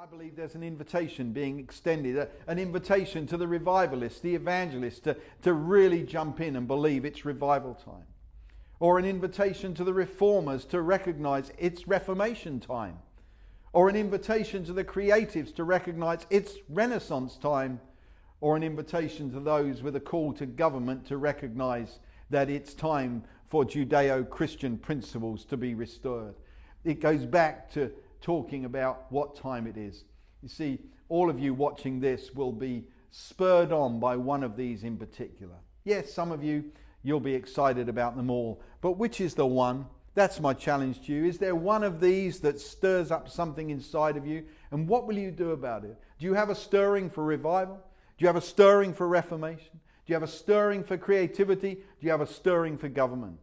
I believe there's an invitation being extended, an invitation to the revivalists, the evangelists, to really jump in and believe it's revival time. Or an invitation to the reformers to recognize it's Reformation time. Or an invitation to the creatives to recognize it's Renaissance time. Or an invitation to those with a call to government to recognize that it's time for Judeo-Christian principles to be restored. It goes back to talking about what time it is. You see, all of you watching this will be spurred on by one of these in particular. Yes, some of you, you'll be excited about them all, but which is the one? That's my challenge to you. Is there one of these that stirs up something inside of you? And what will you do about it? Do you have a stirring for revival? Do you have a stirring for reformation? Do you have a stirring for creativity? Do you have a stirring for government?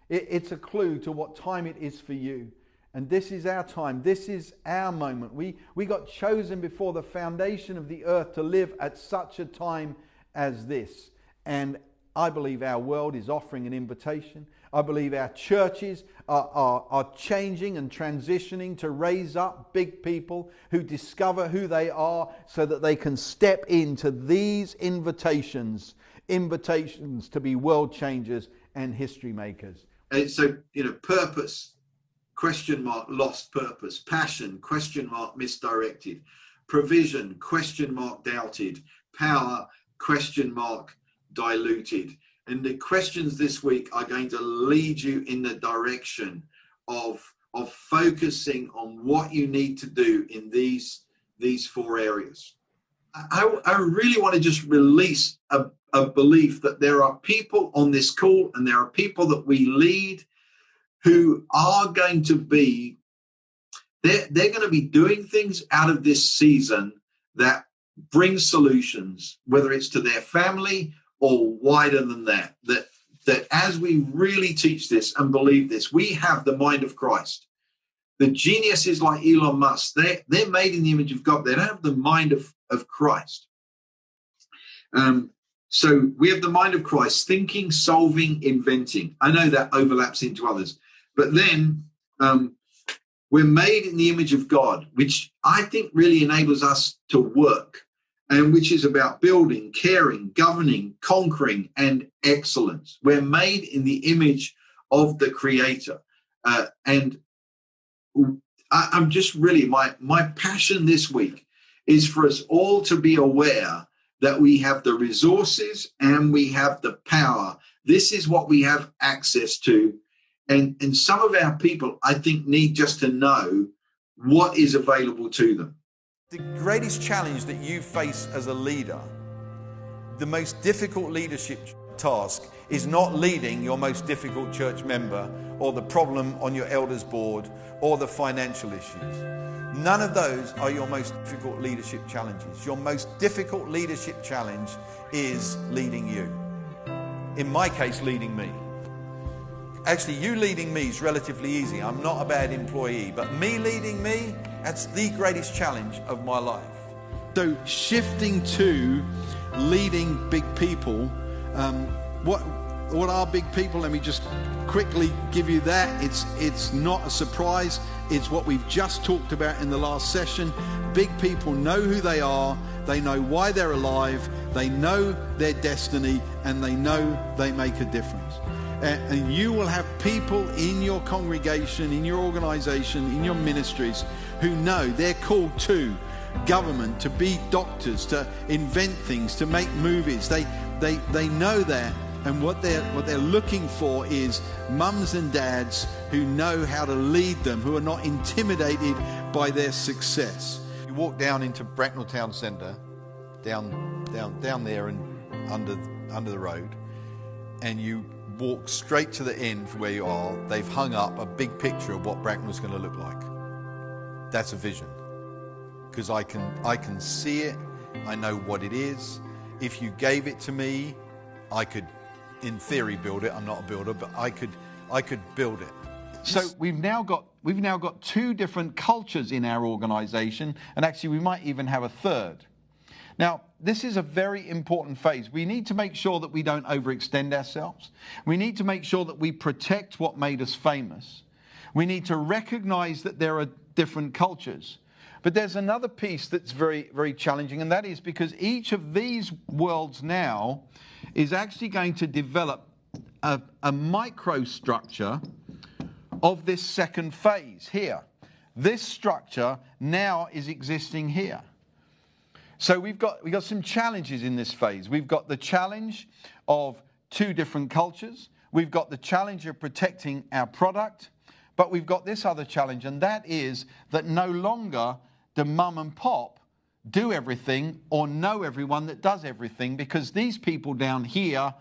It's a clue to what time it is for you. And this is our time. This is our moment. We got chosen before the foundation of the earth to live at such a time as this. And I believe our world is offering an invitation. I believe our churches are changing and transitioning to raise up big people who discover who they are so that they can step into these invitations to be world changers and history makers. And so, purpose. Question mark, lost purpose. Passion, question mark, misdirected. Provision, question mark, doubted. Power, question mark, diluted. And the questions this week are going to lead you in the direction of focusing on what you need to do in these four areas. I really want to just release a belief that there are people on this call and there are people that we lead who are going to be, they're going to be doing things out of this season that bring solutions, whether it's to their family or wider than that as we really teach this and believe this, we have the mind of Christ. The geniuses like Elon Musk, they're made in the image of God. They don't have the mind of Christ. So we have the mind of Christ, thinking, solving, inventing. I know that overlaps into others. But then we're made in the image of God, which I think really enables us to work, and which is about building, caring, governing, conquering, and excellence. We're made in the image of the Creator. And I'm just really, my passion this week is for us all to be aware that we have the resources and we have the power. This is what we have access to. And some of our people, I think, need just to know what is available to them. The greatest challenge that you face as a leader, the most difficult leadership task, is not leading your most difficult church member or the problem on your elders board or the financial issues. None of those are your most difficult leadership challenges. Your most difficult leadership challenge is leading you. In my case, leading me. Actually, you leading me is relatively easy. I'm not a bad employee, but me leading me, that's the greatest challenge of my life. So shifting to leading big people, what are big people? Let me just quickly give you that. It's not a surprise. It's what we've just talked about in the last session. Big people know who they are. They know why they're alive. They know their destiny, and they know they make a difference. And you will have people in your congregation, in your organization, in your ministries who know they're called to government, to be doctors, to invent things, to make movies. They know that, and what they're looking for is mums and dads who know how to lead them, who are not intimidated by their success. You walk down into Bracknell Town Centre, down there and under the road, and you walk straight to the end from where you are. They've hung up a big picture of what Bracknell's going to look like. That's a vision, because I can see it. I know what it is. If you gave it to me, I could, in theory, build it. I'm not a builder, but I could build it. So we've now got two different cultures in our organization, and actually we might even have a third. Now, this is a very important phase. We need to make sure that we don't overextend ourselves. We need to make sure that we protect what made us famous. We need to recognize that there are different cultures. But there's another piece that's very, very challenging, and that is because each of these worlds now is actually going to develop a microstructure of this second phase here. This structure now is existing here. So we've got some challenges in this phase. We've got the challenge of two different cultures. We've got the challenge of protecting our product. But we've got this other challenge, and that is that no longer do mum and pop do everything or know everyone that does everything, because these people down here,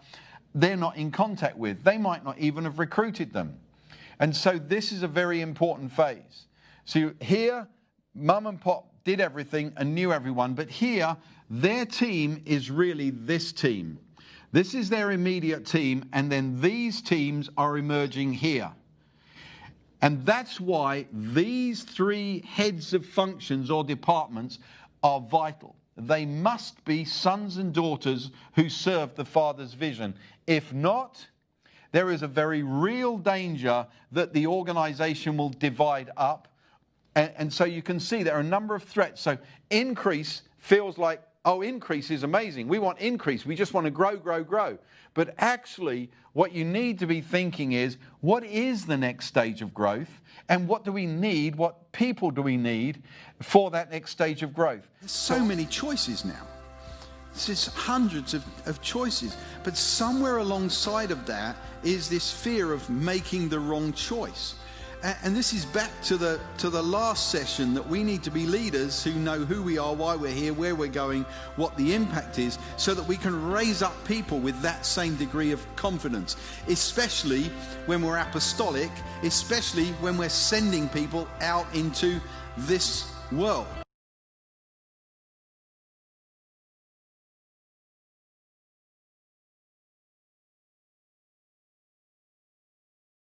they're not in contact with. They might not even have recruited them. And so this is a very important phase. So here, mum and pop did everything and knew everyone, but here, their team is really this team. This is their immediate team, and then these teams are emerging here. And that's why these three heads of functions or departments are vital. They must be sons and daughters who serve the Father's vision. If not, there is a very real danger that the organization will divide up. And so you can see there are a number of threats. So increase feels like, oh, increase is amazing. We want increase. We just want to grow, grow, grow. But actually, what you need to be thinking is, what is the next stage of growth? And what do we need? What people do we need for that next stage of growth? There's so many choices now. There's hundreds of choices. But somewhere alongside of that is this fear of making the wrong choice. And this is back to the last session, that we need to be leaders who know who we are, why we're here, where we're going, what the impact is, so that we can raise up people with that same degree of confidence, especially when we're apostolic, especially when we're sending people out into this world.